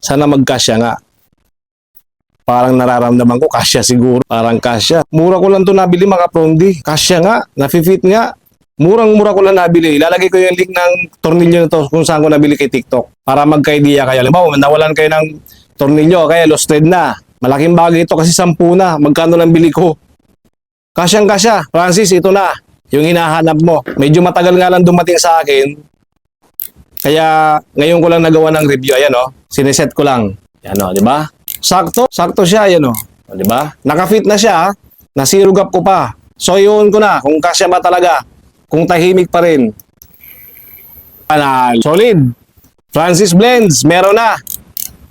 Sana magkasya nga. Parang nararamdaman ko, kasya siguro. Parang kasya. Mura ko lang to nabili mga prondi. Kasya nga. Nafi-fit nga. Murang-mura ko lang nabili. Ilalagay ko yung link ng tornilyo na to kung saan ko nabili kay TikTok. Para magka-idea kayo. Halimbawa, nawalan kayo ng tornilyo. Kaya lost thread na. Malaking bagay ito kasi 10 na. Magkano lang bili ko? Kasyang-kasya. Francis, ito na. Yung hinahanap mo. Medyo matagal nga lang dumating sa akin. Kaya ngayon ko lang nagawa ng review. Ayan o. Sineset ko lang. Ayan o, di ba? Sakto. Sakto siya. Ayan o. Di ba? Naka-fit na siya. Nasirugap ko pa. So yun ko na. Kung kasya ba talaga. Kung tahimik pa rin. Panal. Solid. Francis Blends. Meron na.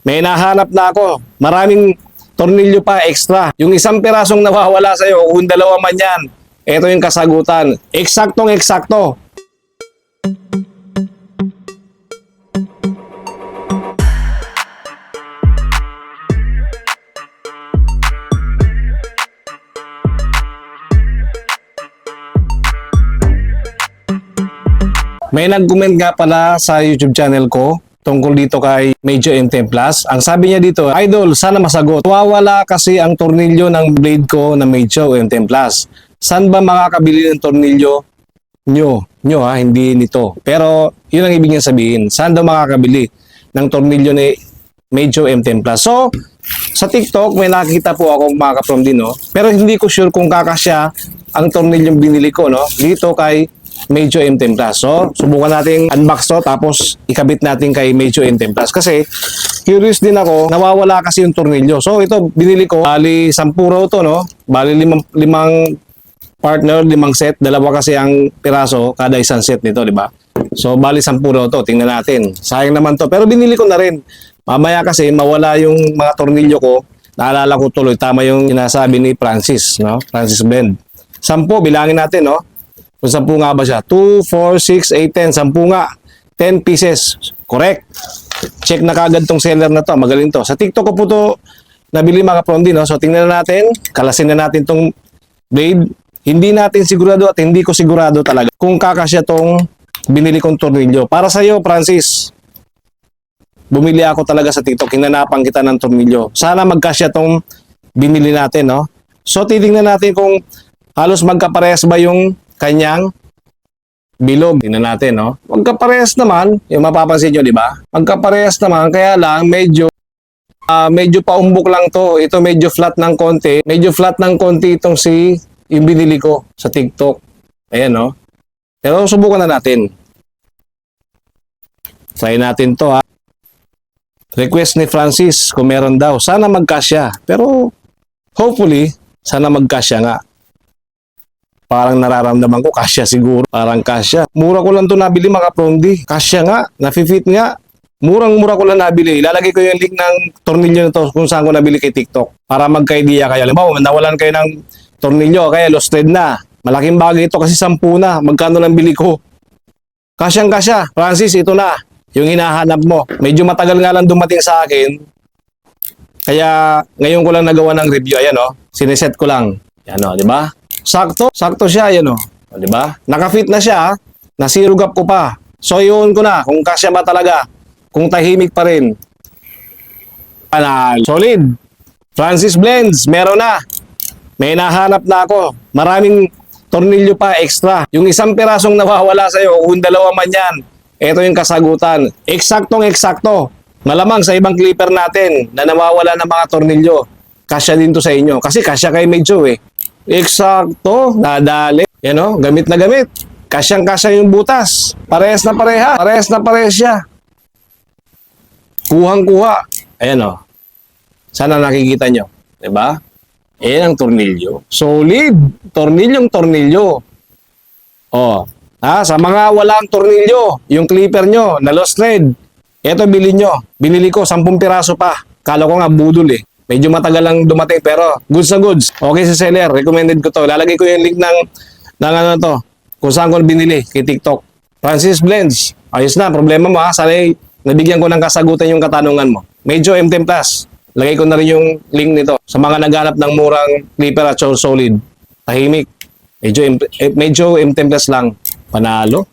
May nahanap na ako. Maraming tornilyo pa extra. Yung isang pirasong nawawala sa'yo, kung dalawa man yan, ito yung kasagutan. Eksaktong eksakto. May nag-comment nga pala sa YouTube channel ko tungkol dito kay Medyo M10 Plus. Ang sabi niya dito, Idol, sana masagot. Wawala kasi ang tornilyo ng blade ko na Medyo M10 Plus. Saan ba makakabili ng tornilyo nyo? Nyo ha, hindi nito. Pero yun ang ibig niya sabihin. Saan daw makakabili ng tornilyo ni Medyo M10 Plus? So, sa TikTok may nakita po akong mga kaprom din, no? Pero hindi ko sure kung kakasya ang tornilyong binili ko, no? Dito kay Medyo M10 Plus. So, subukan natin unbox to tapos ikabit natin kay Medyo M10 Plus. Kasi, curious din ako, nawawala kasi yung tornilyo. So, ito, binili ko, bali 10 raw to, no? Bali limang partner, 5 set. Dalawa kasi ang piraso, kada isang set nito, di ba? So, bali 10 raw to. Tingnan natin. Sayang naman to. Pero binili ko na rin. Mamaya kasi, mawala yung mga tornilyo ko. Naalala ko tuloy, tama yung sinasabi ni Francis, no? Francis Blend. 10, bilangin natin, no? Kung 10 nga ba siya? 2, 4, 6, 8, 10. 10 nga. 10 pieces. Correct. Check na kagad tong seller na to. Magaling to. Sa TikTok ko po to nabili mga prondi, no? So, tingnan na natin. Kalasin na natin tong blade. Hindi natin sigurado at hindi ko sigurado talaga kung kakasya tong binili kong tornilyo. Para sa iyo, Francis, bumili ako talaga sa TikTok. Hinanapan kita ng tornilyo. Sana magkasya tong binili natin, no? So, titingnan natin kung halos magkaparehas ba yung kanyang bilog. Tingnan natin, no? Magkaparehas naman, yung mapapansin nyo, di ba? Magkaparehas naman, kaya lang medyo paumbok lang to. Ito medyo flat ng konti. Medyo flat ng konti itong yung binili ko sa TikTok. Ayan, no? Pero subukan na natin. Try natin to, ha? Request ni Francis kung meron daw. Sana magkasya. Pero hopefully, sana magkasya nga. Parang nararamdaman ko, kasya siguro. Parang kasya. Mura ko lang to nabili mga prondi. Kasya nga. Nafi-fit nga. Murang-mura ko lang nabili. Ilalagay ko yung link ng tornilyo na to kung saan ko nabili kay TikTok. Para magka-idea kayo. Halimbawa, nawalan kayo ng tornilyo. Kaya lost thread na. Malaking bagay ito kasi 10 na. Magkano lang bili ko? Kasyang-kasya. Francis, ito na. Yung hinahanap mo. Medyo matagal nga lang dumating sa akin. Kaya ngayon ko lang nagawa ng review. Ayan o. Sineset ko lang. Ayan o, di ba? Sakto. Sakto siya. Ayan o. Di ba? Naka-fit na siya. Nasirugap ko pa. So yun ko na. Kung kasya ba talaga. Kung tahimik pa rin. Panal. Solid. Francis Blends. Meron na. May nahanap na ako. Maraming tornilyo pa extra. Yung isang pirasong nawawala sa'yo, kung dalawa man yan, ito yung kasagutan. Eksaktong eksakto. Malamang sa ibang clipper natin na nawawala ng mga tornilyo, kasya din to sa inyo. Kasi kasya kay Medyo eh. Eksakto. Nadali. Yan o. Gamit na gamit. Kasyang-kasya yung butas. Parehas na pareha. Parehas na parehas siya. Kuhang-kuha. Ayan o. Sana nakikita nyo. Diba? Ayan ang tornilyo. Solid. Tornilyong tornilyo. O. Sa mga walang tornilyo, yung clipper nyo, na lost thread, eto bilhin nyo. Binili ko, 10 piraso pa. Kala ko nga budol eh. Medyo matagal lang dumating pero goods na goods. Okay sa seller, recommended ko to. Lalagay ko yung link ng ano to, kung saan ko binili kay TikTok. Francis Blends. Ayos na, problema mo ha. Sana nabigyan ko ng kasagutan yung katanungan mo. Medyo M10 Plus. Lagay ko na rin yung link nito sa mga naghanap ng murang clipper at solid. Tahimik. Medyo M10 Plus lang. Panalo.